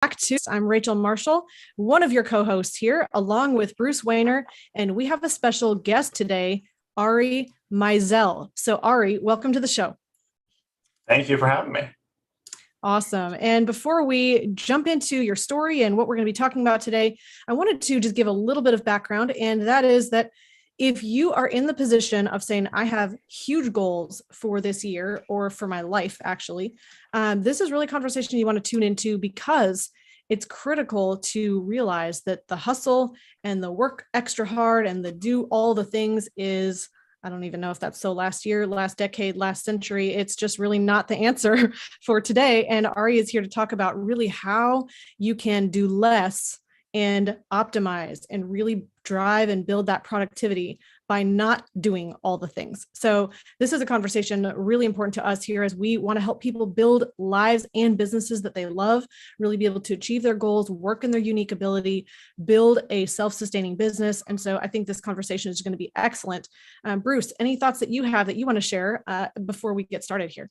to. I'm Rachel Marshall, one of your co-hosts here, along with Bruce Wayner, and we have a special guest today, Ari Meisel. So Ari, welcome to the show. Thank you for having me. Awesome. And before we jump into your story and what we're going to be talking about today, I wanted to just give a little bit of background, and that is that if you are in the position of saying, I have huge goals for this year or for my life, actually, this is really a conversation you want to tune into because it's critical to realize that the hustle and the work extra hard and the do all the things is, I don't even know if that's so last year, last decade, last century. It's just really not the answer for today. And Ari is here to talk about really how you can do less and optimize and really drive and build that productivity by not doing all the things. So this is a conversation really important to us here as we want to help people build lives and businesses that they love, really be able to achieve their goals, work in their unique ability, build a self-sustaining business. And so I think this conversation is going to be excellent. Bruce, any thoughts that you have that you want to share before we get started here?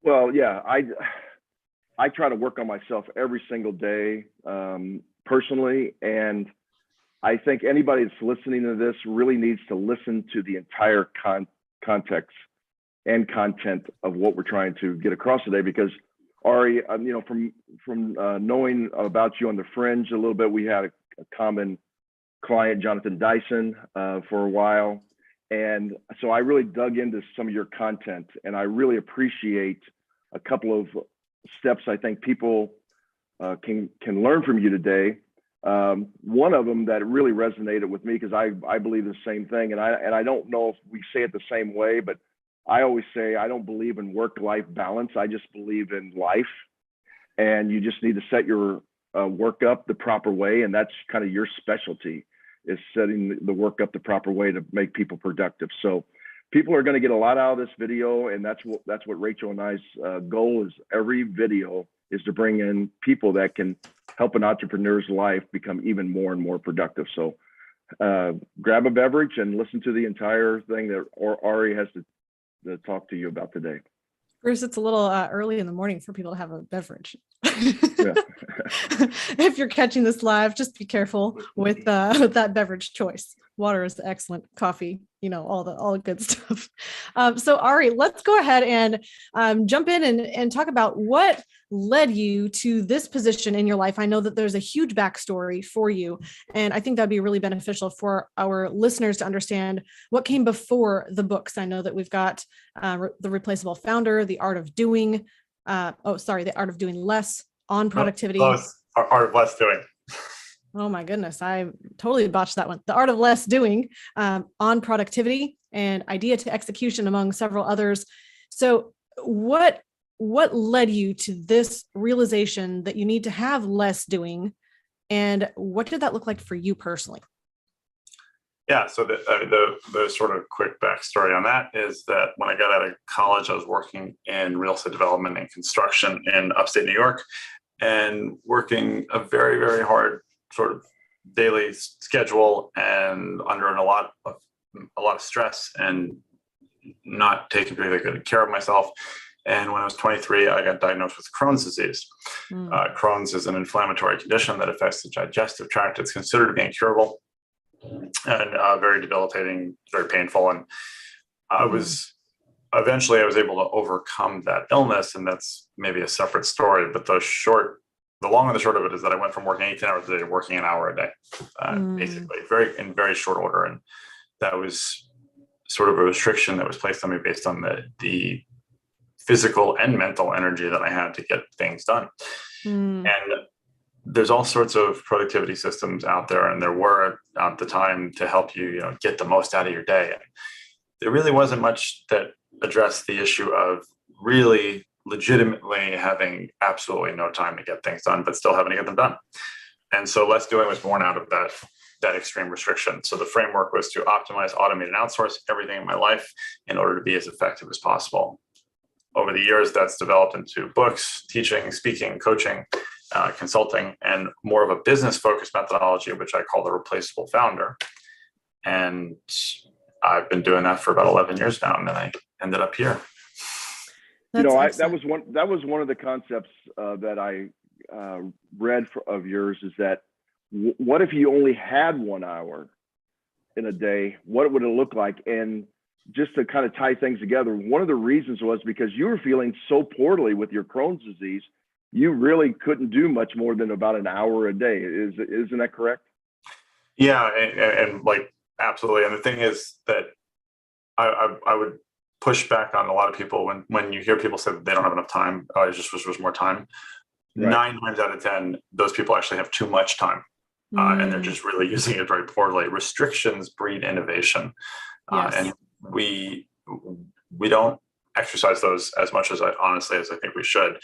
Well, yeah, I try to work on myself every single day personally, and I think anybody that's listening to this really needs to listen to the entire context and content of what we're trying to get across today. Because Ari, from knowing about you on the fringe a little bit, we had a common client, Jonathan Dyson, for a while, and so I really dug into some of your content, and I really appreciate a couple of steps I think people can learn from you today. One of them that really resonated with me, because I believe the same thing, and I don't know if we say it the same way, but I always say I don't believe in work-life balance. I just believe in life, and you just need to set your work up the proper way, and that's kind of your specialty, is setting the work up the proper way to make people productive. So people are going to get a lot out of this video, and that's what Rachel and I's goal is. Every video is to bring in people that can help an entrepreneur's life become even more and more productive. So grab a beverage and listen to the entire thing that Ari has to talk to you about today. Bruce, it's a little early in the morning for people to have a beverage. If you're catching this live, just be careful with that beverage choice. Water is excellent, coffee, all the good stuff. So Ari, let's go ahead and jump in and talk about what led you to this position in your life. I know that there's a huge backstory for you, and I think that'd be really beneficial for our listeners to understand what came before the books. I know that we've got The Replaceable Founder, The Art of Doing, The Art of Doing Less, On Productivity. Art of Less Doing. Oh my goodness, I totally botched that one. The Art of Less Doing, On Productivity, and Idea to Execution, among several others. So what led you to this realization that you need to have less doing, and what did that look like for you personally? Yeah, so the sort of quick backstory on that is that when I got out of college, I was working in real estate development and construction in upstate New York, and working a very, very hard sort of daily schedule and under a lot of stress and not taking really good care of myself. And when I was 23, I got diagnosed with Crohn's disease. Crohn's is an inflammatory condition that affects the digestive tract. It's considered to be incurable and very debilitating, very painful. And I was able to overcome that illness, and that's maybe a separate story. But the long and the short of it is that I went from working 18 hours a day to working an hour a day, basically, in very short order. And that was sort of a restriction that was placed on me based on the physical and mental energy that I had to get things done. And there's all sorts of productivity systems out there, and there were at the time to help you, get the most out of your day. And there really wasn't much that addressed the issue of really legitimately having absolutely no time to get things done, but still having to get them done. And so Less Doing was born out of that extreme restriction. So the framework was to optimize, automate, and outsource everything in my life in order to be as effective as possible. Over the years, that's developed into books, teaching, speaking, coaching, consulting, and more of a business-focused methodology, which I call the Replaceable Founder. And I've been doing that for about 11 years now, and then I ended up here. That was one of the concepts that I read of yours is that what if you only had 1 hour in a day? What would it look like? And just to kind of tie things together, one of the reasons was because you were feeling so poorly with your Crohn's disease, you really couldn't do much more than about an hour a day. Isn't that correct? Yeah, and like absolutely. And the thing is that I would push back on a lot of people when you hear people say that they don't have enough time. I just wish there was more time. Right. 9 times out of 10, those people actually have too much time, and they're just really using it very poorly. Restrictions breed innovation, Yes. and we don't exercise those as much as I think we should.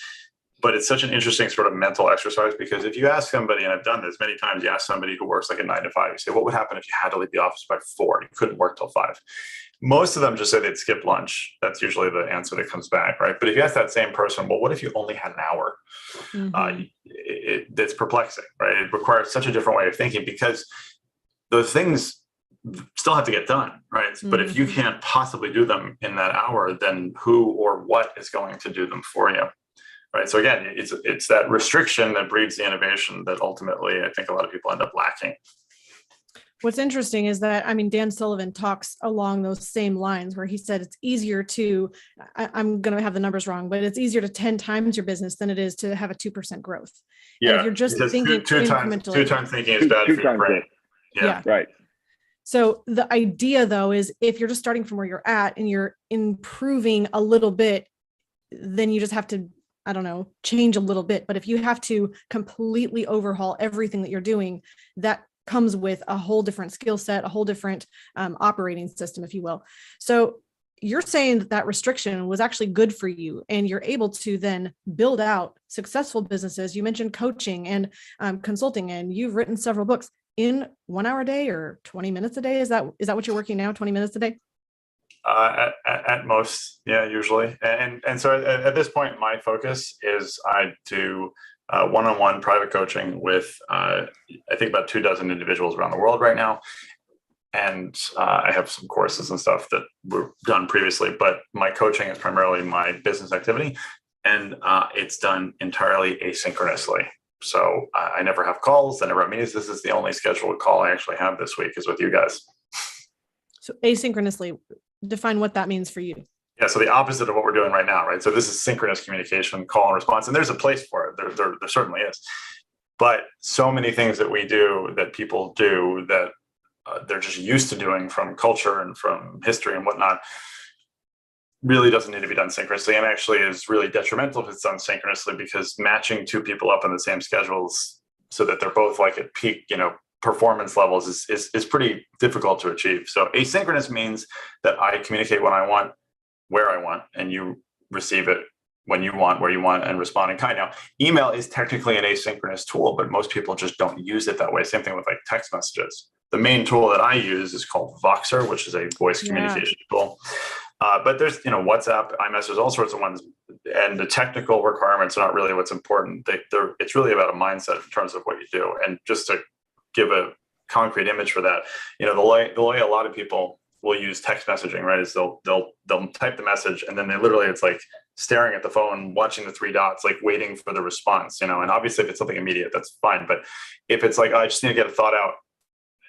But it's such an interesting sort of mental exercise, because if you ask somebody, and I've done this many times, you ask somebody who works like a 9 to 5, you say, what would happen if you had to leave the office by 4? You couldn't work till 5. Most of them just say they'd skip lunch. That's usually the answer that comes back, right? But if you ask that same person, well, what if you only had an hour? It's perplexing, right? It requires such a different way of thinking, because those things still have to get done, right? But if you can't possibly do them in that hour, then who or what is going to do them for you? Right. So again, it's that restriction that breeds the innovation that ultimately I think a lot of people end up lacking. What's interesting is that, I mean, Dan Sullivan talks along those same lines where he said it's easier to, I'm going to have the numbers wrong, but it's easier to 10 times your business than it is to have a 2% growth. Yeah. And if you're just thinking two times thinking is bad for your brain. Yeah. Right. So the idea though is if you're just starting from where you're at and you're improving a little bit, then you just have to, I don't know, change a little bit. But if you have to completely overhaul everything that you're doing, that comes with a whole different skill set, a whole different operating system, if you will. So you're saying that restriction was actually good for you, and you're able to then build out successful businesses. You mentioned coaching and consulting, and you've written several books in 1 hour a day or 20 minutes a day. Is that what you're working now? 20 minutes a day? At most, yeah, usually. And so at this point, my focus is I do one-on-one private coaching with, I think about 24 individuals around the world right now. And I have some courses and stuff that were done previously, but my coaching is primarily my business activity, and it's done entirely asynchronously. So I never have calls. I never have meetings. This is the only scheduled call I actually have this week is with you guys. So asynchronously, define what that means for you. Yeah, so the opposite of what we're doing right now, right? So this is synchronous communication, call and response, and there's a place for it. There certainly is. But so many things that we do, that people do, that they're just used to doing from culture and from history and whatnot, really doesn't need to be done synchronously, and actually is really detrimental if it's done synchronously, because matching 2 people up on the same schedules so that they're both like at peak, performance levels is pretty difficult to achieve. So asynchronous means that I communicate when I want, where I want, and you receive it when you want, where you want, and respond in kind. Now, email is technically an asynchronous tool, but most people just don't use it that way. Same thing with like text messages. The main tool that I use is called Voxer, which is a voice communication tool. But there's, WhatsApp, iMessage, all sorts of ones, and the technical requirements are not really what's important. It's really about a mindset in terms of what you do. And just to give a concrete image for that, the way a lot of people will use text messaging, right, is they'll type the message, and then it's like staring at the phone, watching the 3 dots, like waiting for the response, and obviously if it's something immediate, that's fine. But if it's like, I just need to get a thought out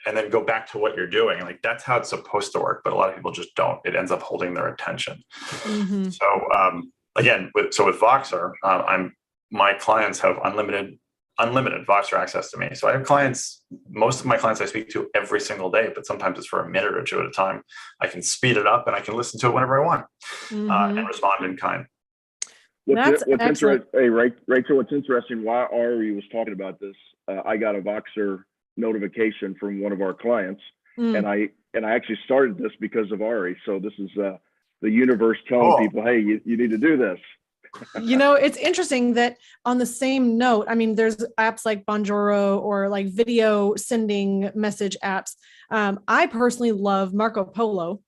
and then go back to what you're doing, like that's how it's supposed to work. But a lot of people just don't. It ends up holding their attention. So again, with Voxer, my clients have unlimited Voxer access to me. So I have clients, most of my clients I speak to every single day, but sometimes it's for a minute or 2 at a time. I can speed it up and I can listen to it whenever I want and respond in kind. What's interesting, hey, Rachel, what's interesting, while Ari was talking about this, I got a Voxer notification from one of our clients, and I actually started this because of Ari. So this is the universe telling people, hey, you need to do this. It's interesting that on the same note, I mean, there's apps like Bonjoro or like video sending message apps. I personally love Marco Polo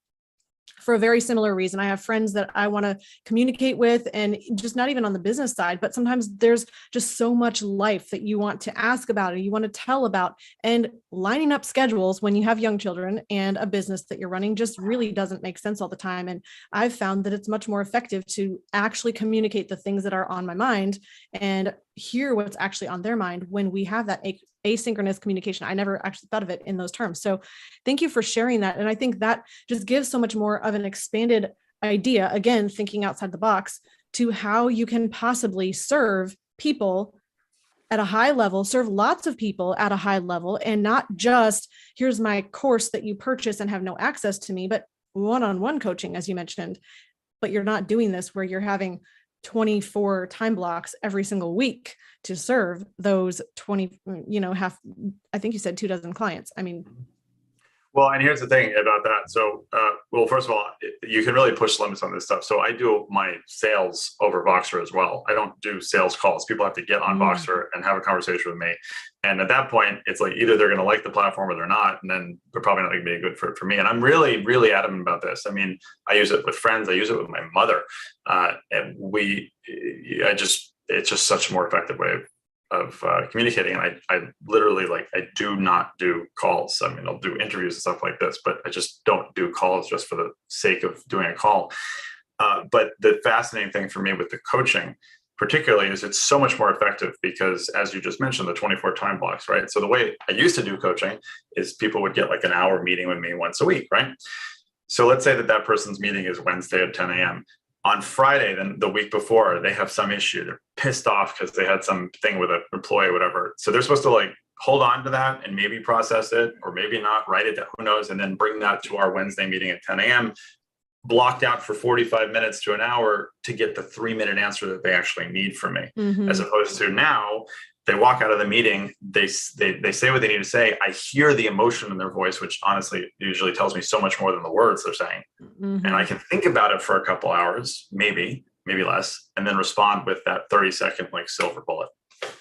for a very similar reason. I have friends that I want to communicate with, and just not even on the business side, but sometimes there's just so much life that you want to ask about or you want to tell about, and lining up schedules when you have young children and a business that you're running just really doesn't make sense all the time. And I've found that it's much more effective to actually communicate the things that are on my mind. And hear what's actually on their mind when we have that asynchronous communication. I never actually thought of it in those terms. So thank you for sharing that. And I think that just gives so much more of an expanded idea, again, thinking outside the box, to how you can possibly serve people at a high level, serve lots of people at a high level, and not just here's my course that you purchase and have no access to me, but one-on-one coaching, as you mentioned. But you're not doing this where you're having 24 time blocks every single week to serve those 20, I think you said 24 clients. I mean, well, and here's the thing about that. So, well, first of all, you can really push limits on this stuff. So I do my sales over Voxer as well. I don't do sales calls. People have to get on Voxer and have a conversation with me. And at that point, it's like either they're going to like the platform or they're not. And then they're probably not going to be a good fit for me. And I'm really, really adamant about this. I mean, I use it with friends. I use it with my mother. And it's just such a more effective way of communicating. And I literally, like, I do not do calls. I mean, I'll do interviews and stuff like this, but I just don't do calls just for the sake of doing a call. But the fascinating thing for me with the coaching particularly is it's so much more effective because, as you just mentioned, the 24 time blocks, right? So the way I used to do coaching is people would get like an hour meeting with me once a week, right? So let's say that person's meeting is Wednesday at 10 a.m. On Friday, then the week before, they have some issue. They're pissed off because they had some thing with an employee or whatever. So they're supposed to like hold on to that and maybe process it or maybe not, write it down, who knows, and then bring that to our Wednesday meeting at 10 a.m. blocked out for 45 minutes to an hour to get the 3-minute answer that they actually need from me. As opposed to now, they walk out of the meeting, they say what they need to say. I hear the emotion in their voice, which honestly usually tells me so much more than the words they're saying. And I can think about it for a couple hours, maybe less, and then respond with that 30-second like silver bullet.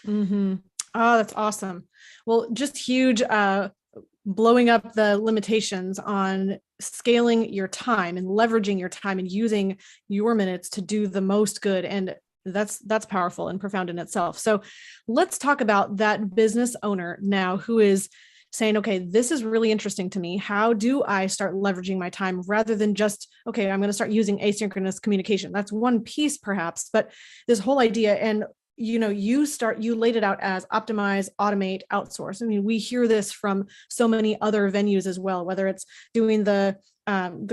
Oh, that's awesome. Well, just huge, blowing up the limitations on scaling your time and leveraging your time and using your minutes to do the most good. And that's powerful and profound in itself. So let's talk about that business owner now who is saying, okay, this is really interesting to me. How do I start leveraging my time rather than just, okay, I'm going to start using asynchronous communication. That's one piece perhaps, but this whole idea, and you laid it out as optimize, automate, outsource. I mean, we hear this from so many other venues as well, whether it's doing the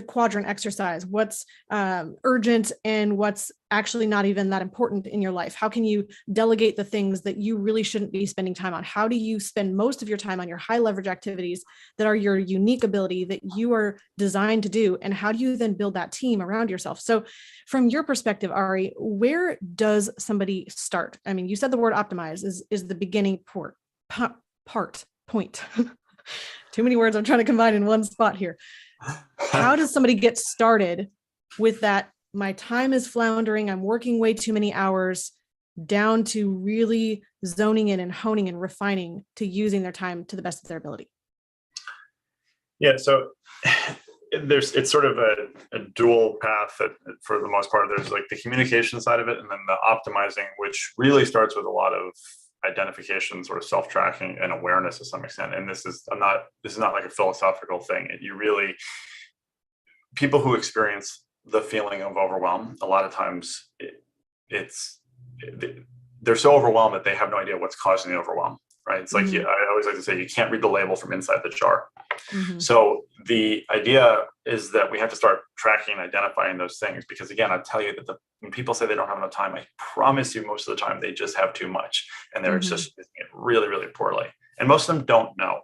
quadrant exercise, what's urgent and what's actually not even that important in your life. How can you delegate the things that you really shouldn't be spending time on? How do you spend most of your time on your high leverage activities that are your unique ability that you are designed to do? And how do you then build that team around yourself? So from your perspective, Ari, where does somebody start? I mean, you said the word optimize is the beginning point. Too many words I'm trying to combine in one spot here. How does somebody get started with that? My time is floundering. I'm working way too many hours, down to really zoning in and honing and refining to using their time to the best of their ability. Yeah. So it's sort of a dual path that for the most part, there's like the communication side of it and then the optimizing, which really starts with a lot of identification, sort of self-tracking and awareness to some extent. And this is not like a philosophical thing. People who experience the feeling of overwhelm, a lot of times they're so overwhelmed that they have no idea what's causing the overwhelm, right? It's like, I always like to say, you can't read the label from inside the jar. So the idea is that we have to start tracking and identifying those things, because again, I tell you that when people say they don't have enough time, I promise you most of the time they just have too much and they're just using it really, really poorly. And most of them don't know.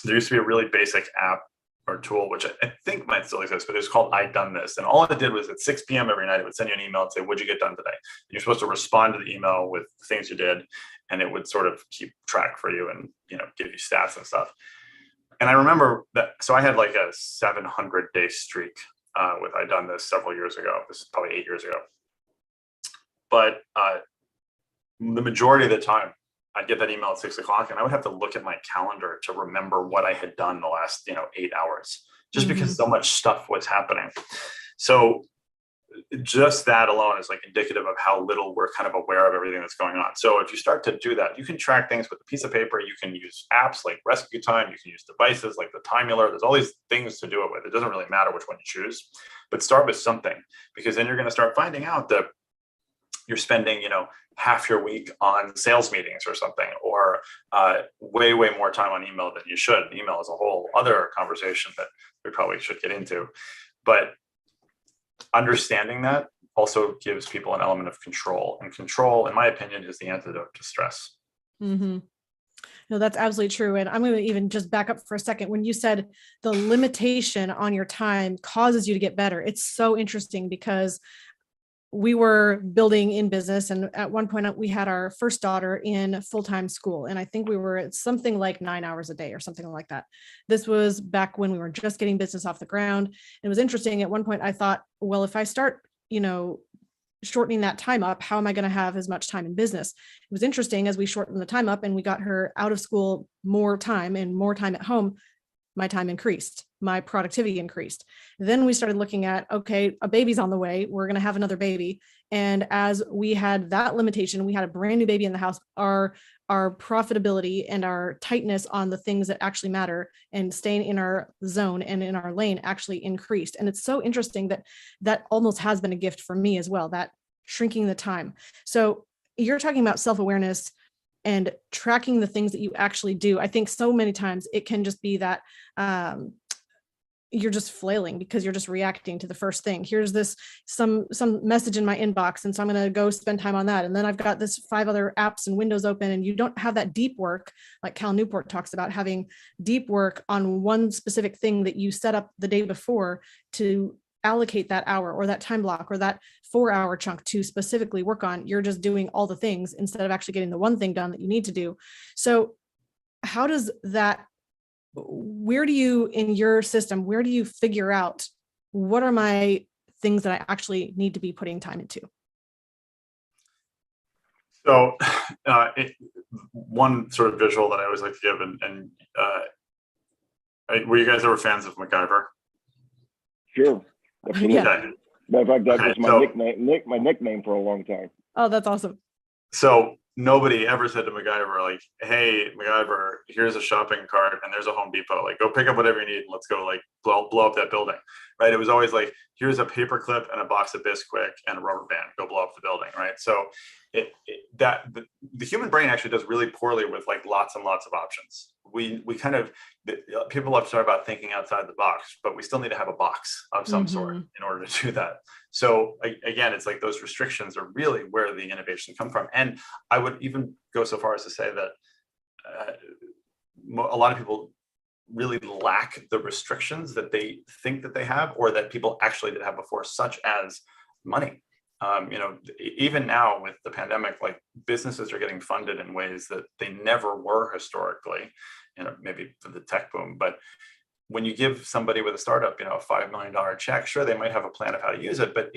There used to be a really basic app or tool, which I think might still exist, but it's called I Done This. And all it did was at 6 p.m. every night, it would send you an email and say, what'd you get done today? And you're supposed to respond to the email with things you did, and it would sort of keep track for you and, give you stats and stuff. And I remember that, so I had like a 700-day streak with I Done This several years ago. This is probably 8 years ago. But the majority of the time, I'd get that email at 6 o'clock and I would have to look at my calendar to remember what I had done the last, 8 hours, just because so much stuff was happening. So just that alone is like indicative of how little we're kind of aware of everything that's going on. So if you start to do that, you can track things with a piece of paper. You can use apps like Rescue Time. You can use devices like the Timular. There's all these things to do it with. It doesn't really matter which one you choose, but start with something, because then you're going to start finding out that you're spending, half your week on sales meetings or something, or way more time on email than you should. Email is a whole other conversation that we probably should get into, but understanding that also gives people an element of control, and control, in my opinion, is the antidote to stress. Mm-hmm. No, that's absolutely true. And I'm going to even just back up for a second. When you said the limitation on your time causes you to get better, it's so interesting because we were building in business. And at one point we had our first daughter in full-time school. And I think we were at something like 9 hours a day or something like that. This was back when we were just getting business off the ground. It was interesting. At one point I thought, well, if I start, shortening that time up, how am I going to have as much time in business? It was interesting as we shortened the time up and we got her out of school more time and more time at home, my time increased, my productivity increased. Then we started looking at, okay, a baby's on the way, we're going to have another baby. And as we had that limitation, we had a brand new baby in the house, our profitability and our tightness on the things that actually matter and staying in our zone and in our lane actually increased. And it's so interesting that almost has been a gift for me as well, that shrinking the time. So you're talking about self-awareness and tracking the things that you actually do. I think so many times it can just be that you're just flailing because you're just reacting to the first thing. Here's this some message in my inbox, and so I'm going to go spend time on that. And then I've got this 5 other apps and windows open, and you don't have that deep work like Cal Newport talks about, having deep work on one specific thing that you set up the day before to allocate that hour or that time block or that 4-hour chunk to specifically work on. You're just doing all the things instead of actually getting the one thing done that you need to do. So how does that, where do you, in your system, where do you figure out what are my things that I actually need to be putting time into? So one sort of visual that I always like to give, and were you guys ever fans of MacGyver? Sure. Absolutely. Yeah. Matter of fact, that Okay, was my so- nickname for a long time. Oh, that's awesome. So nobody ever said to MacGyver, like, hey, MacGyver, here's a shopping cart and there's a Home Depot. Like, go pick up whatever you need and let's go, like, blow up that building, right? It was always like, here's a paper clip and a box of Bisquick and a rubber band. Go blow up the building, right? So the human brain actually does really poorly with like lots and lots of options. We kind of, people love to talk about thinking outside the box, but we still need to have a box of some sort in order to do that. So again, it's like those restrictions are really where the innovation come from. And I would even go so far as to say that a lot of people really lack the restrictions that they think that they have, or that people actually did have before, such as money. Even now with the pandemic, like, businesses are getting funded in ways that they never were historically, maybe for the tech boom. But when you give somebody with a startup, a $5 million check, sure, they might have a plan of how to use it, but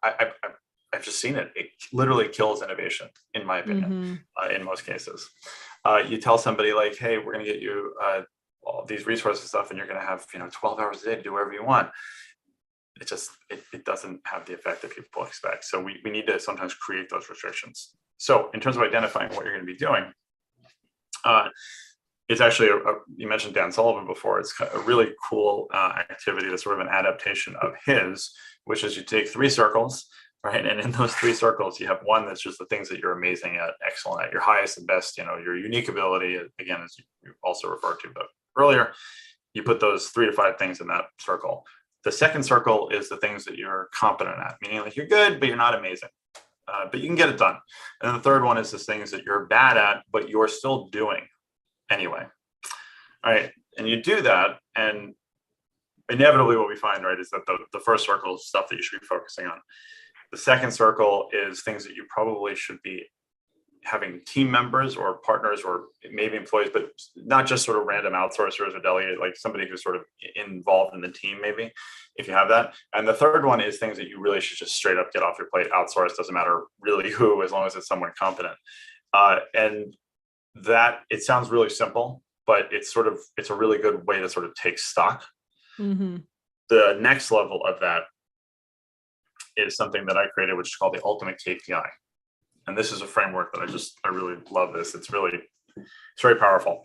I've just seen it. It literally kills innovation, in my opinion, in most cases. You tell somebody like, hey, we're going to get you all these resources and stuff, and you're going to have 12 hours a day to do whatever you want. It doesn't have the effect that people expect. So we need to sometimes create those restrictions. So in terms of identifying what you're going to be doing, it's actually, you mentioned Dan Sullivan before, it's a really cool activity that's sort of an adaptation of his, which is you take 3 circles, right? And in those 3 circles, you have one that's just the things that you're amazing at, excellent at, your highest and best, your unique ability, again, as you also referred to earlier. You put those 3 to 5 things in that circle. The second circle is the things that you're competent at, meaning like you're good, but you're not amazing, but you can get it done. And then the third one is the things that you're bad at, but you're still doing anyway. All right. And you do that, and inevitably what we find, right, is that the first circle is stuff that you should be focusing on. The second circle is things that you probably should be having team members or partners or maybe employees, but not just sort of random outsourcers or delegate, like somebody who's sort of involved in the team, maybe, if you have that. And the third one is things that you really should just straight up get off your plate, outsource, doesn't matter really who, as long as it's someone competent. And that, it sounds really simple, but it's a really good way to sort of take stock. The next level of that is something that I created, which is called the ultimate KPI. And this is a framework that I really love this. It's very powerful.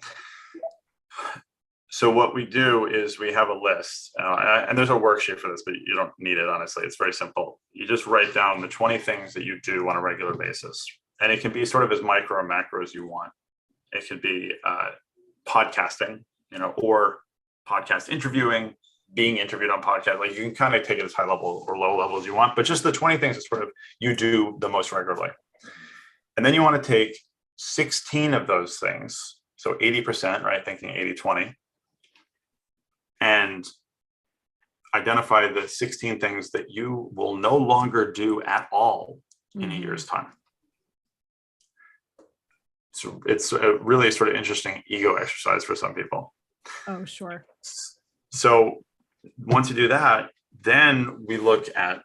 So what we do is we have a list, and there's a worksheet for this, but you don't need it, honestly. It's very simple. You just write down the 20 things that you do on a regular basis. And it can be sort of as micro or macro as you want. It could be podcasting, or podcast interviewing, being interviewed on podcast. Like, you can kind of take it as high level or low level as you want, but just the 20 things that sort of you do the most regularly. And then you want to take 16 of those things. So 80%, right? Thinking 80-20. And identify the 16 things that you will no longer do at all in a year's time. So it's a really sort of interesting ego exercise for some people. Oh, sure. So once you do that, then we look at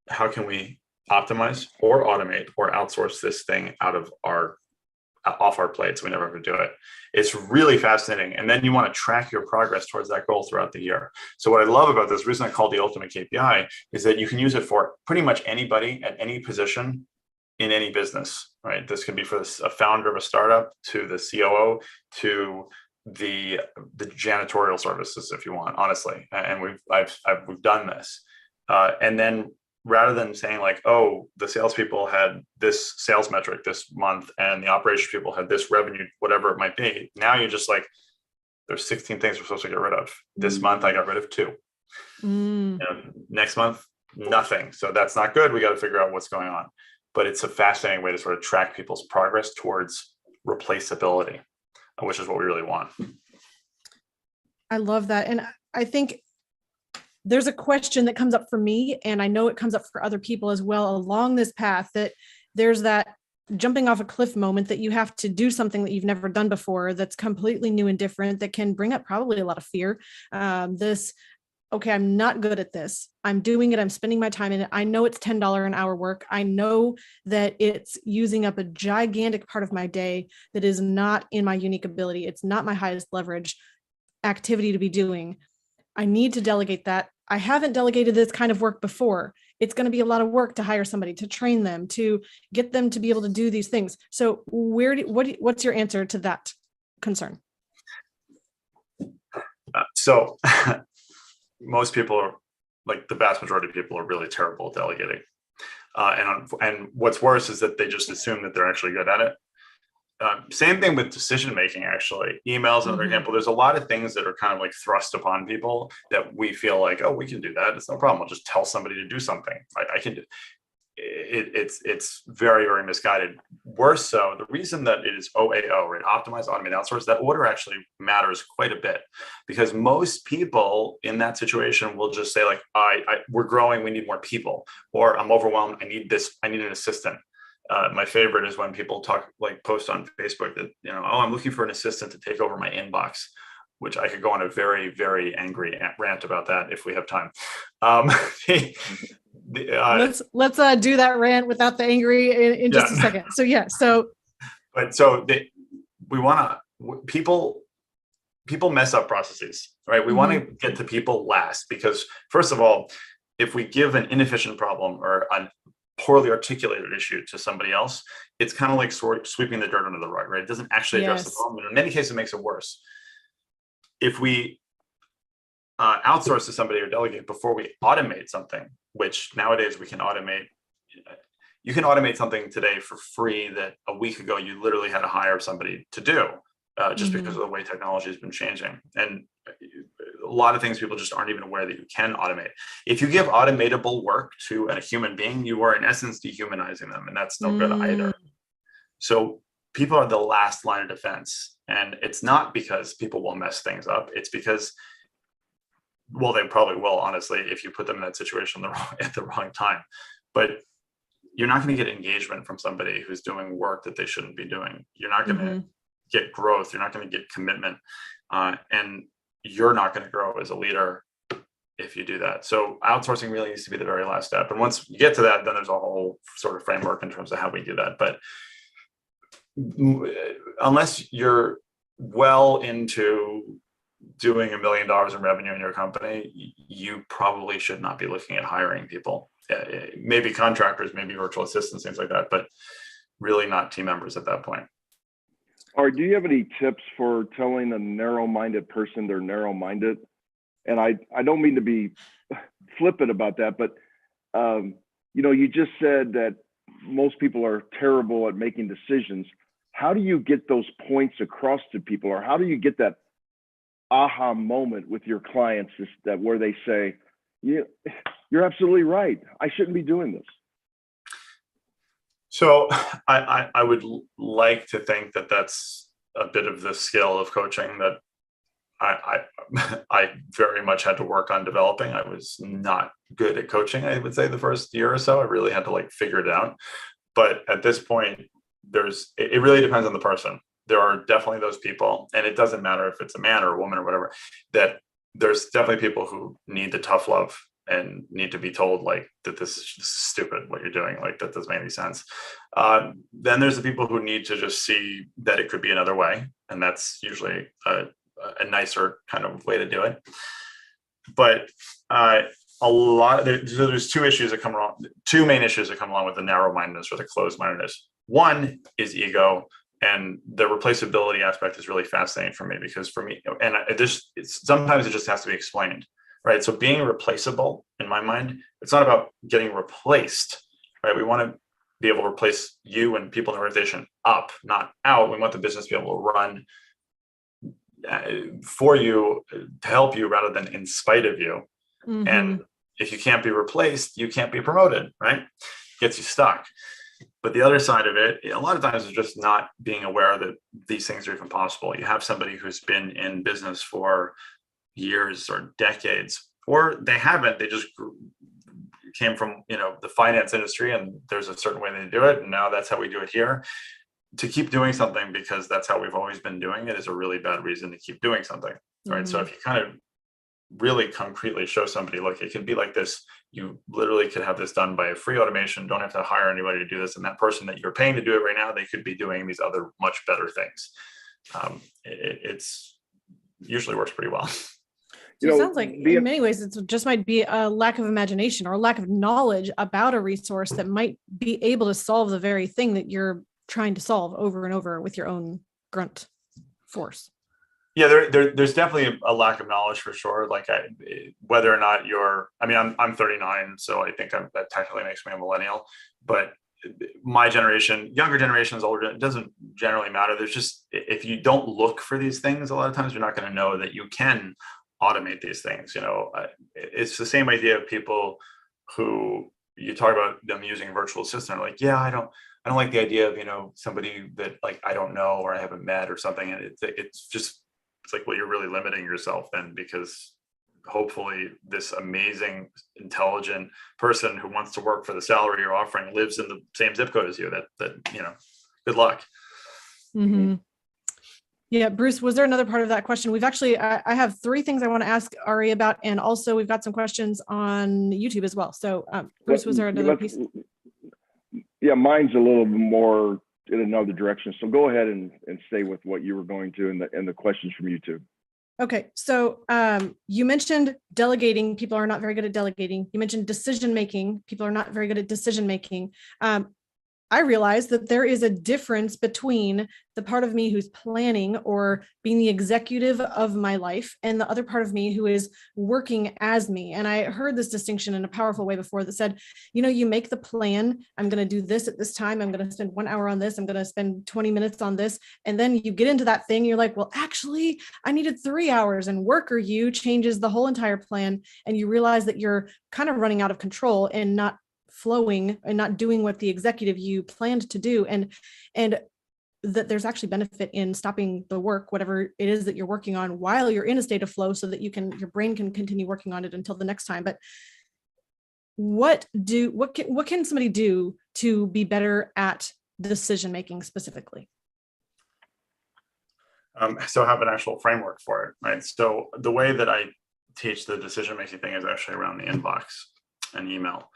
how can we optimize or automate or outsource this thing off our plate, so we never have to do it. It's really fascinating. And then you want to track your progress towards that goal throughout the year. So what I love about this, reason I call the ultimate KPI, is that you can use it for pretty much anybody at any position in any business, right? This could be for a founder of a startup, to the COO, to the janitorial services, if you want, honestly. And we've done this. And then rather than saying like, oh, the salespeople had this sales metric this month and the operations people had this revenue, whatever it might be. Now you're just like, there's 16 things we're supposed to get rid of. This month, I got rid of 2. Next month, nothing. So that's not good. We got to figure out what's going on. But it's a fascinating way to sort of track people's progress towards replaceability, which is what we really want. I love that. And I think there's a question that comes up for me, and I know it comes up for other people as well along this path, that there's that jumping off a cliff moment that you have to do something that you've never done before, that's completely new and different, that can bring up probably a lot of fear. Okay, I'm not good at this. I'm doing it. I'm spending my time in it. I know it's $10 an hour work. I know that it's using up a gigantic part of my day that is not in my unique ability. It's not my highest leverage activity to be doing. I need to delegate that. I haven't delegated this kind of work before. It's going to be a lot of work to hire somebody, to train them, to get them to be able to do these things. So what's your answer to that concern? So most people are, like the vast majority of people, are really terrible at delegating. And what's worse is that they just assume that they're actually good at it. Same thing with decision making, actually. Emails, another example. There's a lot of things that are kind of like thrust upon people that we feel like, oh, we can do that. It's no problem. I'll just tell somebody to do something. I can do it. It's very, very misguided. Worse so, the reason that it is OAO, right? Optimize, automate, outsource, that order actually matters quite a bit, because most people in that situation will just say like, we're growing, we need more people, or I'm overwhelmed, I need an assistant. My favorite is when people post on Facebook that, oh, I'm looking for an assistant to take over my inbox, which I could go on a very, very angry rant about that if we have time. Let's do that rant without the angry in just a second. So we want to, people mess up processes, right? We want to get to people last, because first of all, if we give an inefficient problem or an poorly articulated issue to somebody else, it's kind of like sweeping the dirt under the rug, right? It doesn't actually address the problem. And in many cases, it makes it worse. If we outsource to somebody or delegate before we automate something, which nowadays we can automate. You can automate something today for free that a week ago you literally had to hire somebody to do, just because of the way technology has been changing. And a lot of things people just aren't even aware that you can automate. If you give automatable work to a human being, you are in essence dehumanizing them, and that's no good either. So people are the last line of defense, and it's not because people will mess things up. It's because, well, they probably will, honestly, if you put them in that situation at the wrong time. But you're not going to get engagement from somebody who's doing work that they shouldn't be doing. You're not going to get growth. You're not going to get commitment. And you're not going to grow as a leader if you do that. So outsourcing really needs to be the very last step. And once you get to that, then there's a whole sort of framework in terms of how we do that. But unless you're well into doing $1 million in revenue in your company, you probably should not be looking at hiring people. Maybe contractors, maybe virtual assistants, things like that, but really not team members at that point. Or do you have any tips for telling a narrow-minded person they're narrow-minded? And I don't mean to be flippant about that, but you just said that most people are terrible at making decisions. How do you get those points across to people, or how do you get that aha moment with your clients that where they say, yeah, you're absolutely right, I shouldn't be doing this? So I would like to think that that's a bit of the skill of coaching that I very much had to work on developing. I was not good at coaching, I would say, the first year or so. I really had to figure it out. But at this point, it really depends on the person. There are definitely those people, and it doesn't matter if it's a man or a woman or whatever, that there's definitely people who need the tough love and need to be told that this is stupid what you're doing, that doesn't make any sense. Then there's the people who need to just see that it could be another way, and that's usually a nicer kind of way to do it. But there's two main issues that come along with the narrow-mindedness or the closed-mindedness. One is ego, and the replaceability aspect is really fascinating for me, because for me, and sometimes it just has to be explained, right? So being replaceable, in my mind, it's not about getting replaced, right? We want to be able to replace you and people in the organization up, not out. We want the business to be able to run for you, to help you, rather than in spite of you. Mm-hmm. And if you can't be replaced, you can't be promoted, right? Gets you stuck. But the other side of it, a lot of times, is just not being aware that these things are even possible. You have somebody who's been in business for years or decades, or they haven't, they just came from the finance industry, and there's a certain way they do it, and now that's how we do it here. To keep doing something because that's how we've always been doing it is a really bad reason to keep doing something, right? Mm-hmm. So if you kind of really concretely show somebody, look, it can be like this. You literally could have this done by a free automation. Don't have to hire anybody to do this. And that person that you're paying to do it right now, they could be doing these other much better things. It's usually works pretty well. So it sounds like in many ways, it just might be a lack of imagination or a lack of knowledge about a resource that might be able to solve the very thing that you're trying to solve over and over with your own grunt force. Yeah, there's definitely a lack of knowledge for sure. Whether or not I'm 39, so I think that technically makes me a millennial. But my generation, younger generations, older, it doesn't generally matter. There's just, if you don't look for these things, a lot of times you're not going to know that you can automate these things. It's the same idea of people who you talk about them using a virtual assistant. Yeah, I don't like the idea of somebody that I don't know or I haven't met or something. And it's well, you're really limiting yourself then, because hopefully this amazing, intelligent person who wants to work for the salary you're offering lives in the same zip code as you. That good luck. Mm-hmm. Yeah, Bruce, was there another part of that question? We've actually, I have three things I want to ask Ari about, and also we've got some questions on YouTube as well. So Bruce, was there another piece? Yeah, mine's a little more in another direction. So go ahead and stay with what you were going to and the questions from YouTube. Okay. So you mentioned delegating. People are not very good at delegating. You mentioned decision-making. People are not very good at decision-making. I realized that there is a difference between the part of me who's planning or being the executive of my life and the other part of me who is working as me. And I heard this distinction in a powerful way before that said, you make the plan. I'm going to do this at this time. I'm going to spend 1 hour on this. I'm going to spend 20 minutes on this. And then you get into that thing. You're like, well, actually, I needed 3 hours, and worker you changes the whole entire plan. And you realize that you're kind of running out of control and not flowing and not doing what the executive you planned to do, and that there's actually benefit in stopping the work, whatever it is that you're working on, while you're in a state of flow, so that your brain can continue working on it until the next time. But what can somebody do to be better at decision making specifically? So have an actual framework for it, right? So the way that I teach the decision making thing is actually around the inbox and email.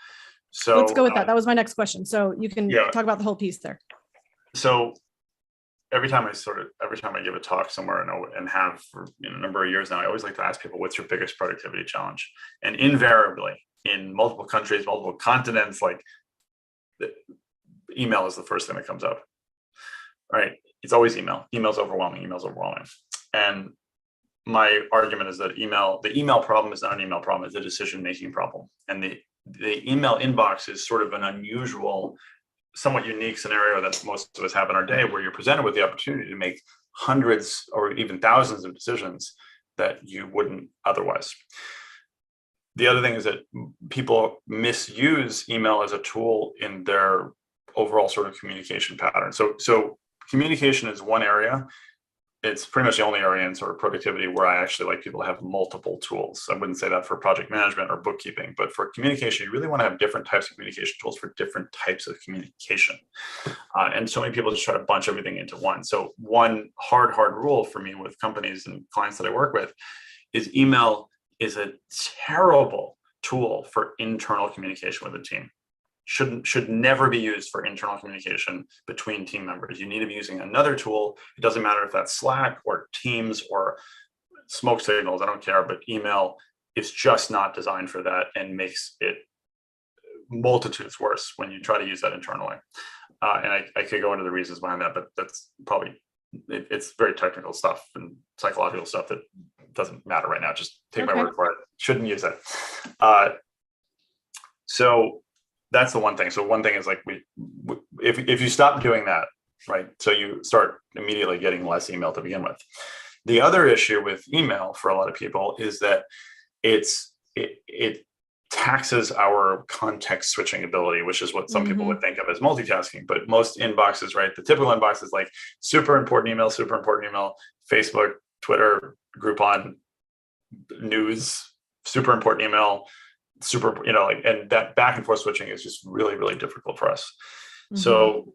So let's go with that. That was my next question. So you can talk about the whole piece there. So every time I give a talk somewhere and have for a number of years now, I always like to ask people, what's your biggest productivity challenge? And invariably, in multiple countries, multiple continents, email is the first thing that comes up, right? it's always email. Email's overwhelming. And my argument is that the email problem is not an email problem, it's a decision-making problem. And the email inbox is sort of an unusual, somewhat unique scenario that most of us have in our day, where you're presented with the opportunity to make hundreds or even thousands of decisions that you wouldn't otherwise. The other thing is that people misuse email as a tool in their overall sort of communication pattern. So communication is one area. It's pretty much the only area in sort of productivity where I actually like people to have multiple tools. I wouldn't say that for project management or bookkeeping, but for communication, you really want to have different types of communication tools for different types of communication. And so many people just try to bunch everything into one. So one hard rule for me with companies and clients that I work with is email is a terrible tool for internal communication with a team. Should never be used for internal communication between team members. You need to be using another tool. It doesn't matter if that's Slack or Teams or smoke signals, I don't care, but email is just not designed for that and makes it multitudes worse when you try to use that internally. And I could go into the reasons behind that, but that's probably, it's very technical stuff and psychological stuff that doesn't matter right now. Just take my word for it. Shouldn't use it. So that's the one thing. So one thing is like if you stop doing that, right? So you start immediately getting less email to begin with. The other issue with email for a lot of people is that it taxes our context switching ability, which is what some people would think of as multitasking. But most inboxes, right? The typical inbox is like super important email, Facebook, Twitter, Groupon, news, super important email, and that back and forth switching is just really, really difficult for us. So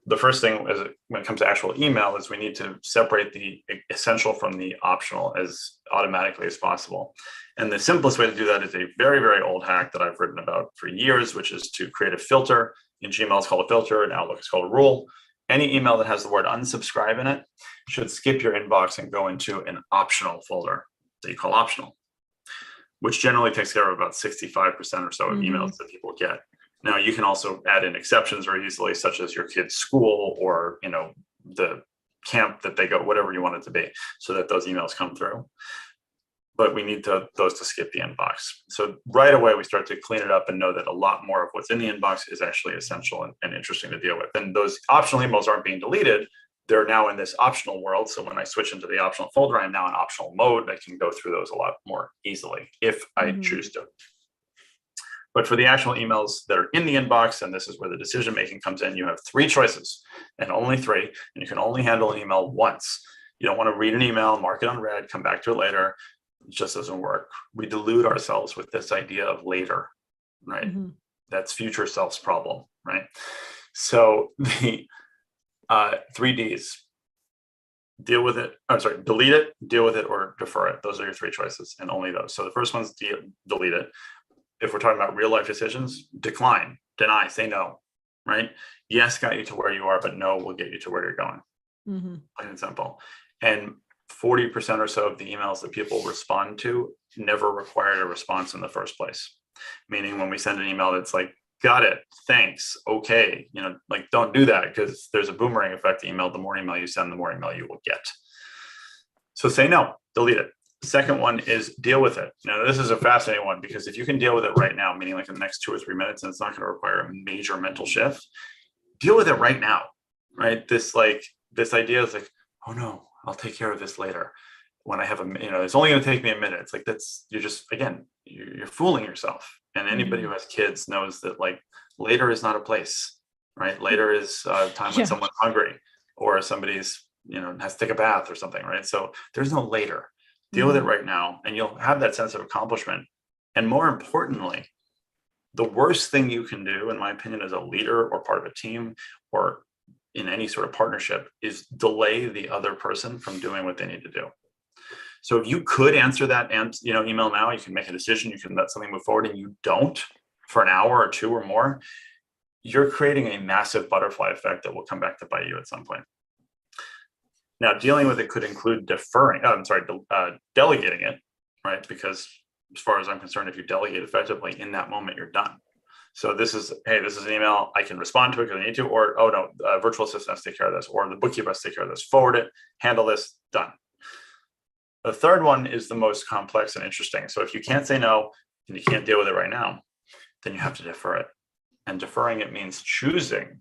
the first thing when it comes to actual email is we need to separate the essential from the optional as automatically as possible. And the simplest way to do that is a very, very old hack that I've written about for years, which is to create a filter. In Gmail, it's called a filter. In Outlook, it's called a rule. Any email that has the word unsubscribe in it should skip your inbox and go into an optional folder that you call optional, which generally takes care of about 65% or so of emails that people get. Now, you can also add in exceptions very easily, such as your kid's school or the camp that they go, whatever you want it to be, so that those emails come through. But we need those to skip the inbox. So right away, we start to clean it up and know that a lot more of what's in the inbox is actually essential and interesting to deal with. And those optional emails aren't being deleted. They're now in this optional world. So when I switch into the optional folder, I'm now in optional mode. I can go through those a lot more easily if I choose to. But for the actual emails that are in the inbox, and this is where the decision-making comes in, you have 3 choices and only 3, and you can only handle an email once. You don't want to read an email, mark it on read, come back to it later. It just doesn't work. We delude ourselves with this idea of later, right? That's future self's problem, right? So the 3 Ds, deal with it. I'm sorry, delete it, deal with it, or defer it. Those are your 3 choices and only those. So the first one's delete it. If we're talking about real life decisions, decline, deny, say no, right? Yes got you to where you are, but no will get you to where you're going. Plain and simple. And 40% or so of the emails that people respond to never required a response in the first place. Meaning when we send an email that's like, got it, thanks, okay, don't do that, because there's a boomerang effect email. The more email you send, the more email you will get. So say no, delete it. Second one is deal with it. Now, this is a fascinating one, because if you can deal with it right now, meaning like in the next 2 or 3 minutes, and it's not going to require a major mental shift, deal with it right now, right? This idea is like, oh no, I'll take care of this later when I have it's only going to take me a minute. It's like, you're fooling yourself. And anybody who has kids knows that like later is not a place, right? Later is time when someone's hungry or somebody's, has to take a bath or something, right? So there's no later. Deal with it right now, and you'll have that sense of accomplishment. And more importantly, the worst thing you can do, in my opinion, as a leader or part of a team or in any sort of partnership, is delay the other person from doing what they need to do. So if you could answer that email now, you can make a decision, you can let something move forward, and you don't for an hour or 2 or more, you're creating a massive butterfly effect that will come back to bite you at some point. Now, dealing with it could include delegating it, right? Because as far as I'm concerned, if you delegate effectively in that moment, you're done. So this is an email. I can respond to it because I need to, or, oh no, virtual assistant has to take care of this, or the bookkeeper has to take care of this, forward it, handle this, done. The third one is the most complex and interesting. So if you can't say no and you can't deal with it right now, then you have to defer it. And deferring it means choosing,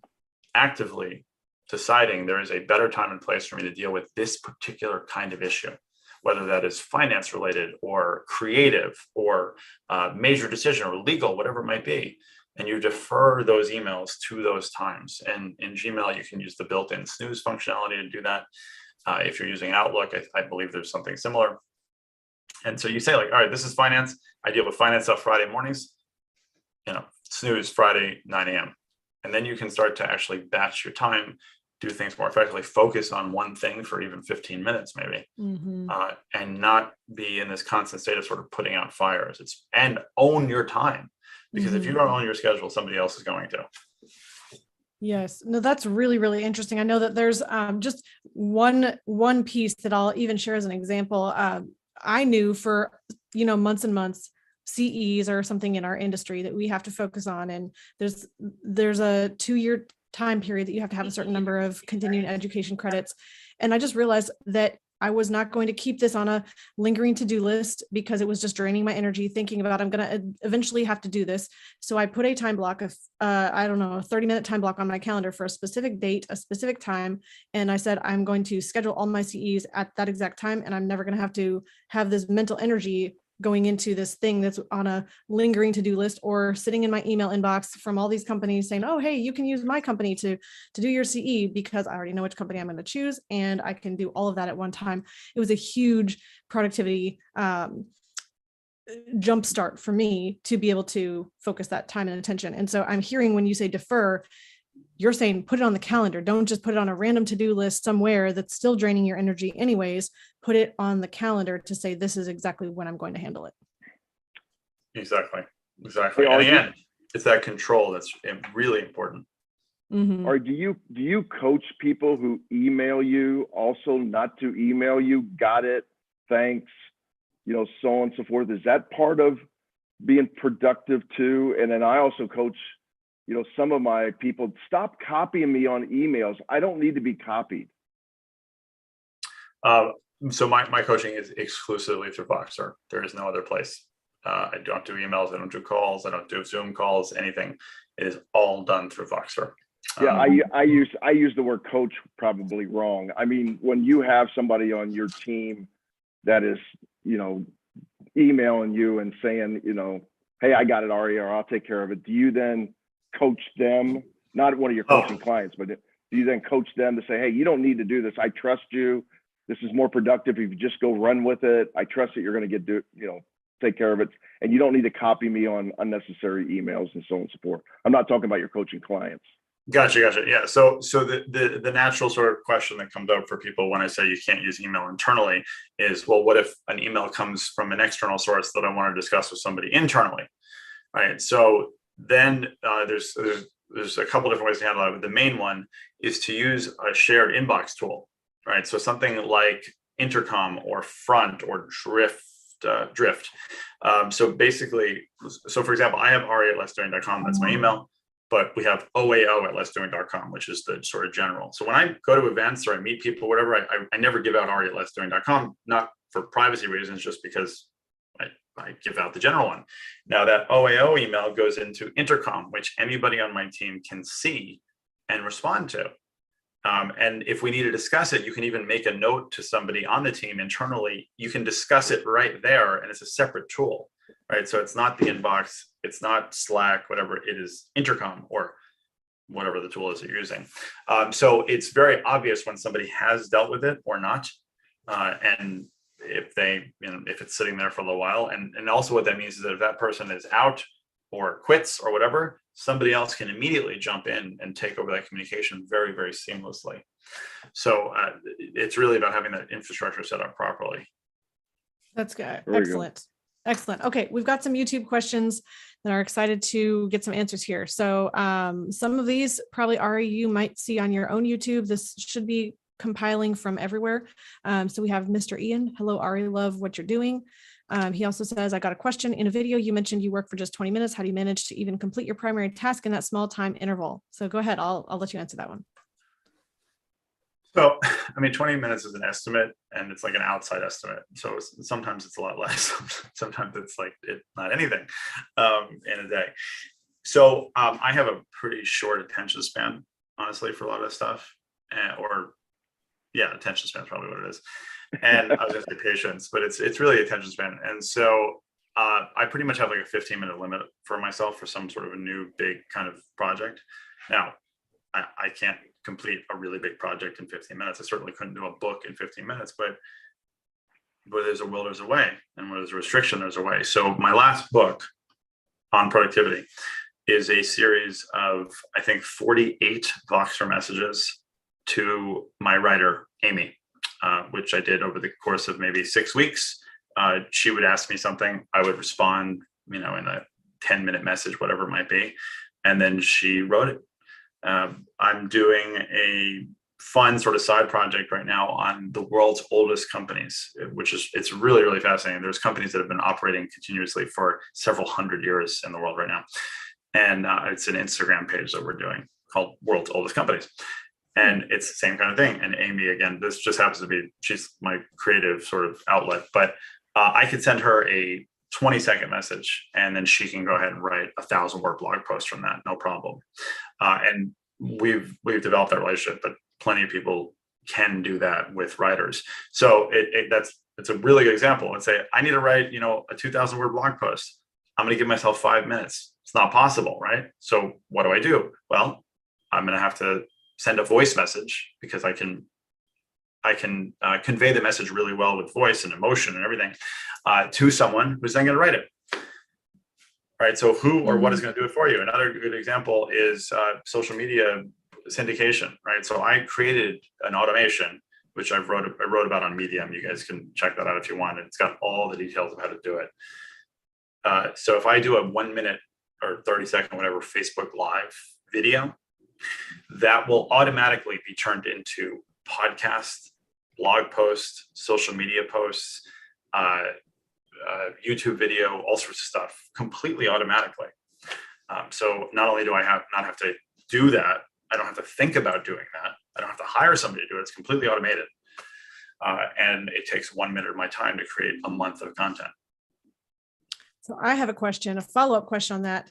actively deciding there is a better time and place for me to deal with this particular kind of issue, whether that is finance related or creative or major decision or legal, whatever it might be. And you defer those emails to those times. And in Gmail, you can use the built-in snooze functionality to do that. If you're using Outlook, I believe there's something similar. And so you say like, all right, this is finance. I deal with finance stuff Friday mornings, snooze Friday, 9 a.m. And then you can start to actually batch your time, do things more effectively, focus on one thing for even 15 minutes maybe, and not be in this constant state of sort of putting out fires. And own your time, because if you don't own your schedule, somebody else is going to. Yes, no, that's really, really interesting. I know that there's just one piece that I'll even share as an example. I knew for, months and months, CEs or something in our industry that we have to focus on. And there's a 2-year time period that you have to have a certain number of continuing education credits. And I just realized that I was not going to keep this on a lingering to-do list because it was just draining my energy thinking about I'm going to eventually have to do this. So I put a time block of, a 30-minute time block on my calendar for a specific date, a specific time. And I said, I'm going to schedule all my CEs at that exact time. And I'm never going to have this mental energy going into this thing that's on a lingering to-do list or sitting in my email inbox from all these companies saying, oh, hey, you can use my company to do your CE, because I already know which company I'm going to choose and I can do all of that at one time. It was a huge productivity jumpstart for me to be able to focus that time and attention. And so I'm hearing when you say defer, you're saying put it on the calendar. Don't just put it on a random to-do list somewhere that's still draining your energy anyways. Put it on the calendar to say, this is exactly when I'm going to handle it. Exactly. And again, it's that control that's really important. Or do you coach people who email you also not to email you? Got it. Thanks. So on and so forth. Is that part of being productive too? And then I also coach some of my people, stop copying me on emails. I don't need to be copied. So my coaching is exclusively through Voxer. There is no other place. I don't do emails. I don't do calls. I don't do Zoom calls, anything. It is all done through Voxer. Yeah, I use the word coach probably wrong. I mean, when you have somebody on your team that is, emailing you and saying, hey, I got it, Ari, or I'll take care of it. Do you then coach them, not one of your coaching clients, but do you then coach them to say, hey, you don't need to do this. I trust you. This is more productive if you just go run with it. I trust that you're going to take care of it. And you don't need to copy me on unnecessary emails and so on and so forth. I'm not talking about your coaching clients. Gotcha. Yeah. So the natural sort of question that comes up for people when I say you can't use email internally is, well, what if an email comes from an external source that I want to discuss with somebody internally? Right. So then there's a couple different ways to handle it. But the main one is to use a shared inbox tool, right? So something like Intercom or Front or Drift. So basically, for example, I have ari@letsdoing.com. That's my email, but we have oao@letsdoing.com, which is the sort of general. So when I go to events or I meet people, whatever, I never give out ari@letsdoing.com, not for privacy reasons, just because I give out the general one. Now that OAO email goes into Intercom, which anybody on my team can see and respond to. And if we need to discuss it, you can even make a note to somebody on the team internally. You can discuss it right there, and it's a separate tool, right? So it's not the inbox, it's not Slack, whatever it is, Intercom or whatever the tool is that you're using. So it's very obvious when somebody has dealt with it or not. And if if it's sitting there for a little while, and also what that means is that if that person is out or quits or whatever, somebody else can immediately jump in and take over that communication very, very seamlessly. So it's really about having that infrastructure set up properly. That's good. Excellent. Okay, we've got some YouTube questions that are excited to get some answers here. So some of these probably, Ari, you might see on your own YouTube. This should be compiling from everywhere. So we have Mr. Ian. Hello, Ari, love what you're doing. He also says, I got a question. In a video, you mentioned you work for just 20 minutes. How do you manage to even complete your primary task in that small time interval? So go ahead. I'll let you answer that one. So, I mean, 20 minutes is an estimate, and it's like an outside estimate. So sometimes it's a lot less. Sometimes it's like not anything in a day. So I have a pretty short attention span, honestly, for a lot of this stuff. Attention span is probably what it is. And I was going to say patience, but it's really attention span. And so I pretty much have like a 15-minute limit for myself for some sort of a new big kind of project. Now, I can't complete a really big project in 15 minutes. I certainly couldn't do a book in 15 minutes, but where there's a will, there's a way. And where there's a restriction, there's a way. So my last book on productivity is a series of, I think, 48 Voxer messages to my writer, Amy, which I did over the course of maybe 6 weeks. She would ask me something, I would respond, in a 10-minute message, whatever it might be. And then she wrote it. I'm doing a fun sort of side project right now on the world's oldest companies, it's really, really fascinating. There's companies that have been operating continuously for several hundred years in the world right now. And it's an Instagram page that we're doing called World's Oldest Companies. And it's the same kind of thing. And Amy, again, this just happens to be, she's my creative sort of outlet, but I could send her a 20-second message, and then she can go ahead and write a 1,000-word blog post from that, no problem. And we've developed that relationship, but plenty of people can do that with writers. So it's a really good example. Let's say I need to write, a 2,000-word blog post. I'm going to give myself 5 minutes. It's not possible, right? So what do? Well, I'm going to have to send a voice message, because I can convey the message really well with voice and emotion and everything to someone who's then going to write it. Right. So who or what is going to do it for you? Another good example is social media syndication. Right. So I created an automation, which I wrote about on Medium. You guys can check that out if you want. It's got all the details of how to do it. So if I do a 1 minute or 30-second, whatever, Facebook Live video, that will automatically be turned into podcast, blog posts, social media posts, YouTube video, all sorts of stuff, completely automatically. So not only do I not have to do that, I don't have to think about doing that. I don't have to hire somebody to do it. It's completely automated. And it takes 1 minute of my time to create a month of content. So I have a follow-up question on that.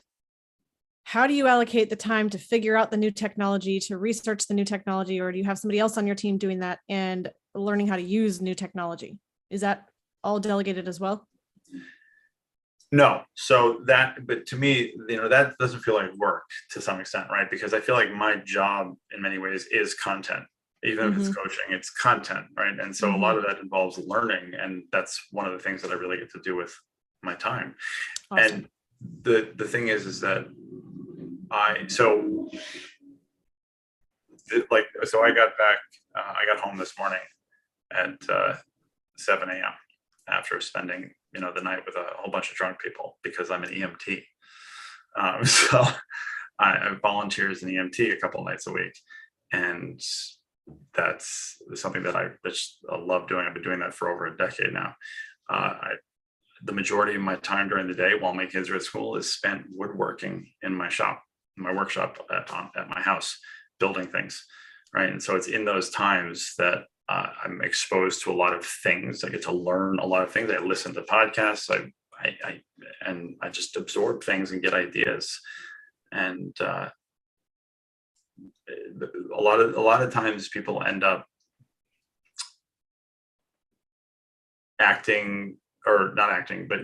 How do you allocate the time to figure out the new technology, to research the new technology, or do you have somebody else on your team doing that and learning how to use new technology? Is that all delegated as well? No. But to me, that doesn't feel like work to some extent, right? Because I feel like my job in many ways is content, even if it's coaching, it's content, right? And so a lot of that involves learning. And that's one of the things that I really get to do with my time. Awesome. And the thing is that I got home this morning at 7 a.m. after spending, the night with a whole bunch of drunk people, because I'm an EMT. So I volunteer as an EMT a couple of nights a week. And that's something that I love doing. I've been doing that for over a decade now. The majority of my time during the day while my kids are at school is spent woodworking in my workshop at my house, building things, right? And so it's in those times that I'm exposed to a lot of things. I get to learn a lot of things. I listen to podcasts. I just absorb things and get ideas. And a lot of times people end up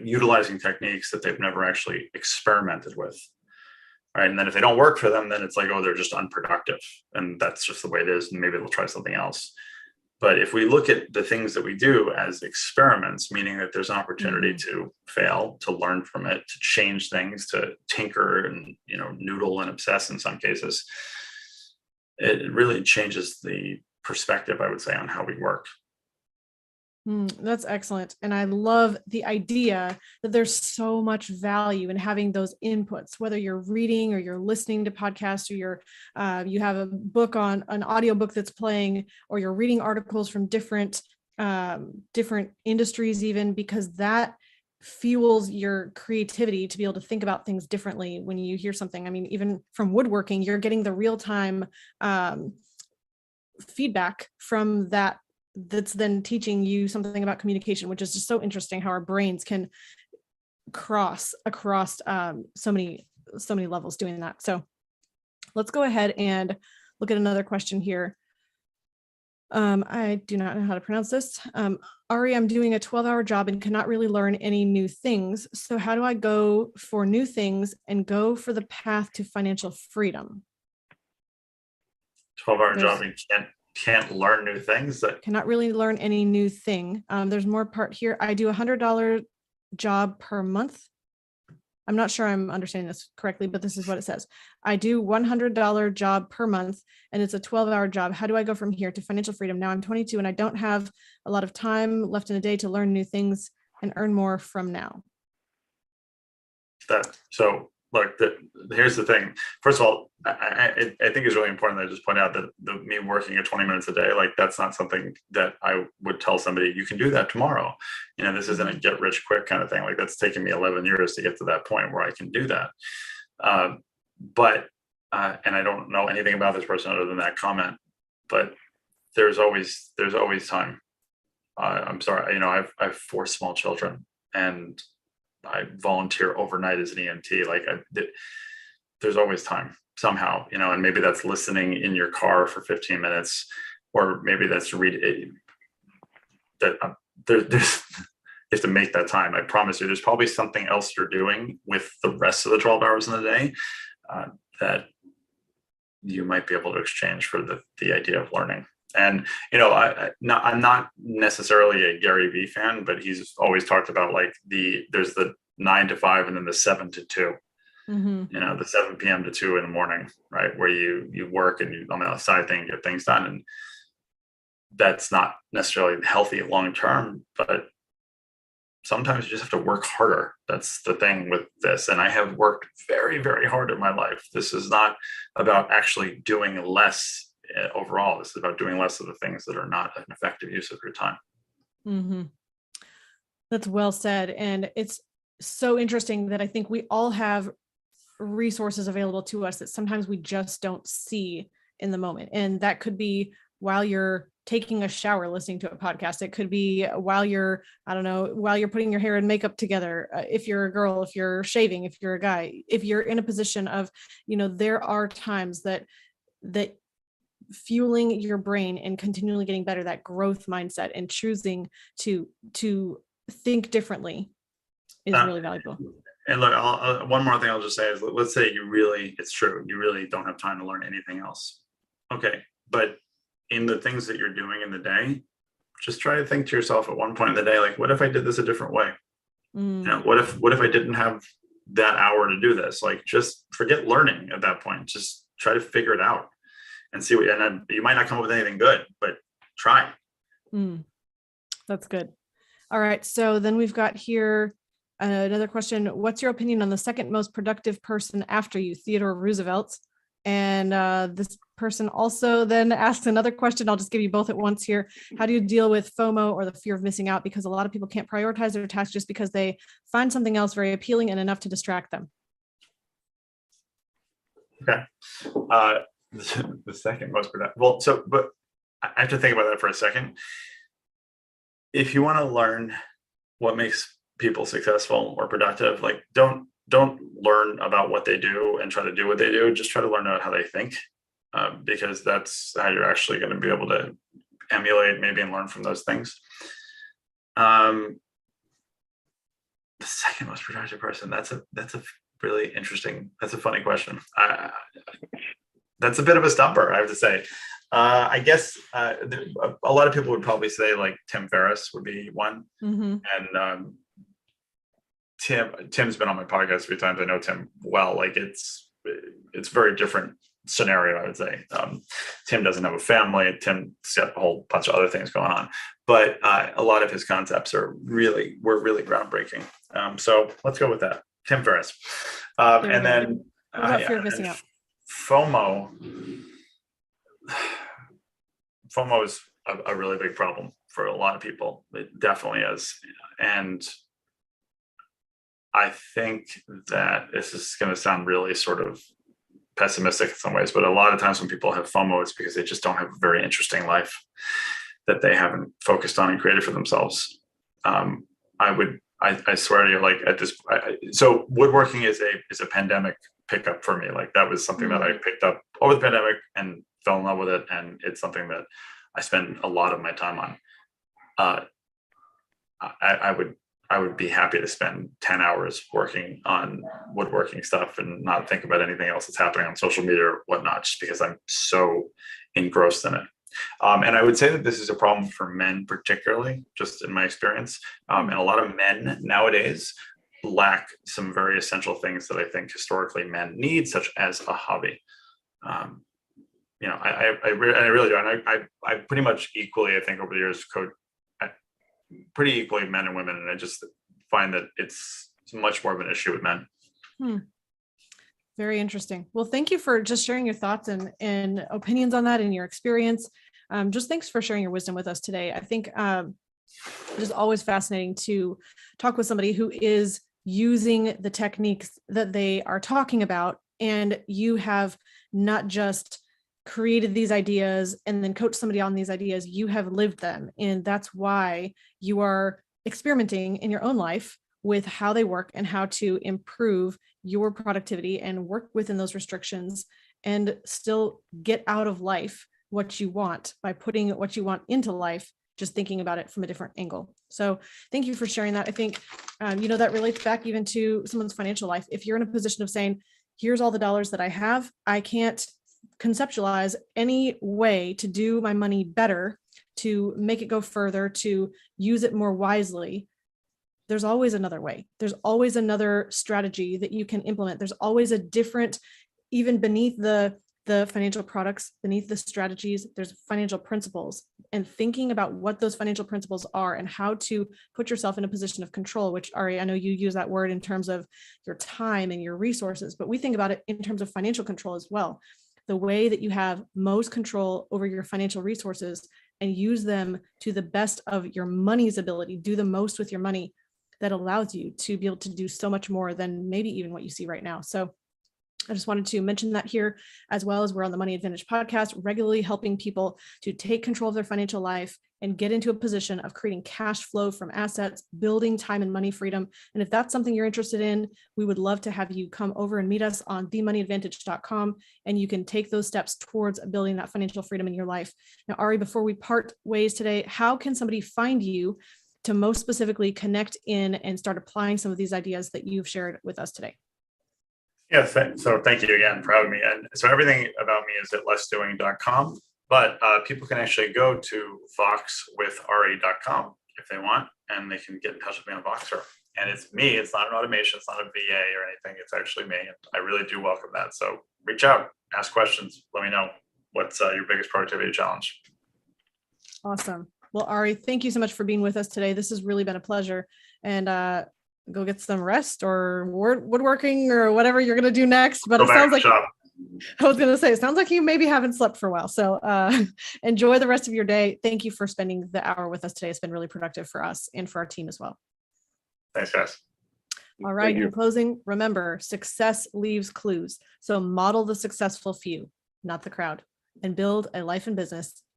utilizing techniques that they've never actually experimented with. Right. And then if they don't work for them, then it's like, oh, they're just unproductive. And that's just the way it is. And maybe they'll try something else. But if we look at the things that we do as experiments, meaning that there's an opportunity to fail, to learn from it, to change things, to tinker and, noodle and obsess in some cases, it really changes the perspective, I would say, on how we work. That's excellent. And I love the idea that there's so much value in having those inputs, whether you're reading or you're listening to podcasts, or you have a book on an audiobook that's playing, or you're reading articles from different industries, even, because that fuels your creativity to be able to think about things differently when you hear something. I mean, even from woodworking, you're getting the real-time feedback from that's then teaching you something about communication, which is just so interesting how our brains can cross across so many levels doing that. So let's go ahead and look at another question here. I do not know how to pronounce this. Ari, I'm doing a 12-hour job and cannot really learn any new things. So how do I go for new things and go for the path to financial freedom? 12-hour job and can't learn new things. That cannot really learn any new thing. There's more part here. I do $100 job per month. I'm not sure I'm understanding this correctly, but this is what it says. I do $100 job per month and it's a 12-hour job. How do I go from here to financial freedom? Now I'm 22 and I don't have a lot of time left in a day to learn new things and earn more from now. So look, here's the thing. First of all, I think it's really important that I just point out that me working at 20 minutes a day, like that's not something that I would tell somebody, you can do that tomorrow. You know, this isn't a get rich quick kind of thing. Like that's taken me 11 years to get to that point where I can do that. And I don't know anything about this person other than that comment, but there's always time. I'm sorry, you know, I have 4 small children and I volunteer overnight as an EMT. Like there's always time somehow, you know, and maybe that's listening in your car for 15 minutes, or maybe that's read that there's you have to make that time. I promise you, there's probably something else you're doing with the rest of the 12 hours in the day that you might be able to exchange for the idea of learning. And, you know, I'm not necessarily a Gary Vee fan, but he's always talked about like there's the 9 to 5 and then the 7 to 2, you know, the 7 p.m. to 2 in the morning, right? Where you work and you on the side thing, get things done. And that's not necessarily healthy long-term, but sometimes you just have to work harder. That's the thing with this. And I have worked very, very hard in my life. This is not about actually doing less overall. This is about doing less of the things that are not an effective use of your time. That's well said. And it's so interesting that I think we all have resources available to us that sometimes we just don't see in the moment. And that could be while you're taking a shower, listening to a podcast. It could be while you're, I don't know, while you're putting your hair and makeup together. If you're a girl, if you're shaving, if you're a guy, if you're in a position of, you know, there are times that fueling your brain and continually getting better, that growth mindset and choosing to think differently is really valuable. And look, one more thing I'll just say is, let's say it's true, you really don't have time to learn anything else. Okay, but in the things that you're doing in the day, just try to think to yourself at one point in the day, like, what if I did this a different way? You know, what if I didn't have that hour to do this? Like, just forget learning at that point. Just try to figure it out and see and then you might not come up with anything good, but try. That's good. All right. So then we've got here another question. What's your opinion on the second most productive person after you, Theodore Roosevelt? And this person also then asks another question. I'll just give you both at once here. How do you deal with FOMO, or the fear of missing out? Because a lot of people can't prioritize their tasks just because they find something else very appealing and enough to distract them. Okay. The second most productive. Well, but I have to think about that for a second. If you want to learn what makes people successful or productive, like don't learn about what they do and try to do what they do. Just try to learn about how they think, because that's how you're actually going to be able to emulate maybe and learn from those things. The second most productive person, that's a really interesting, that's a funny question. That's a bit of a stumper, I have to say. I guess a lot of people would probably say like Tim Ferriss would be one. And Tim's been on my podcast a few times. I know Tim well. Like it's very different scenario, I would say. Tim doesn't have a family. Tim's got a whole bunch of other things going on, but a lot of his concepts were really groundbreaking. So let's go with that, Tim Ferriss. And then what about fear of missing out? FOMO is a really big problem for a lot of people. It definitely is. And I think that this is going to sound really sort of pessimistic in some ways, but a lot of times when people have FOMO, it's because they just don't have a very interesting life that they haven't focused on and created for themselves. I swear to you, like at this, so woodworking is a pandemic pickup for me. Like that was something that I picked up over the pandemic and fell in love with it. And it's something that I spend a lot of my time on. I would be happy to spend 10 hours working on woodworking stuff and not think about anything else that's happening on social media or whatnot, just because I'm so engrossed in it. And I would say that this is a problem for men, particularly, just in my experience. And a lot of men nowadays lack some very essential things that I think historically men need, such as a hobby. I really do. And I pretty much equally, I think over the years, pretty equally men and women. And I just find that it's much more of an issue with men. Very interesting. Well, thank you for just sharing your thoughts and opinions on that and your experience. Just thanks for sharing your wisdom with us today. I think it is always fascinating to talk with somebody who is using the techniques that they are talking about. And you have not just created these ideas and then coached somebody on these ideas, you have lived them. And that's why you are experimenting in your own life with how they work and how to improve your productivity and work within those restrictions and still get out of life what you want by putting what you want into life, just thinking about it from a different angle. So thank you for sharing that. I think, that relates back even to someone's financial life. If you're in a position of saying, here's all the dollars that I have, I can't conceptualize any way to do my money better, to make it go further, to use it more wisely. There's always another way. There's always another strategy that you can implement. There's always a different, even beneath the financial products, beneath the strategies, there's financial principles, and thinking about what those financial principles are and how to put yourself in a position of control, which Ari, I know you use that word in terms of your time and your resources, but we think about it in terms of financial control as well. The way that you have most control over your financial resources and use them to the best of your money's ability, do the most with your money, that allows you to be able to do so much more than maybe even what you see right now. So I just wanted to mention that here, as well as we're on the Money Advantage podcast, regularly helping people to take control of their financial life and get into a position of creating cash flow from assets, building time and money freedom. And if that's something you're interested in, we would love to have you come over and meet us on themoneyadvantage.com, and you can take those steps towards building that financial freedom in your life. Now, Ari, before we part ways today, how can somebody find you to most specifically connect in and start applying some of these ideas that you've shared with us today? Yeah, so thank you again for having me. And so everything about me is at lessdoing.com, but people can actually go to voxwithari.com if they want, and they can get in touch with me on Voxer. And it's me, it's not an automation, it's not a VA or anything, it's actually me. And I really do welcome that. So reach out, ask questions, let me know what's your biggest productivity challenge. Awesome. Well, Ari, thank you so much for being with us today. This has really been a pleasure. And go get some rest or woodworking or whatever you're going to do next. But it sounds like, I was going to say, it sounds like you maybe haven't slept for a while. So enjoy the rest of your day. Thank you for spending the hour with us today. It's been really productive for us and for our team as well. Thanks, guys. All right. In closing, remember, success leaves clues. So model the successful few, not the crowd, and build a life and business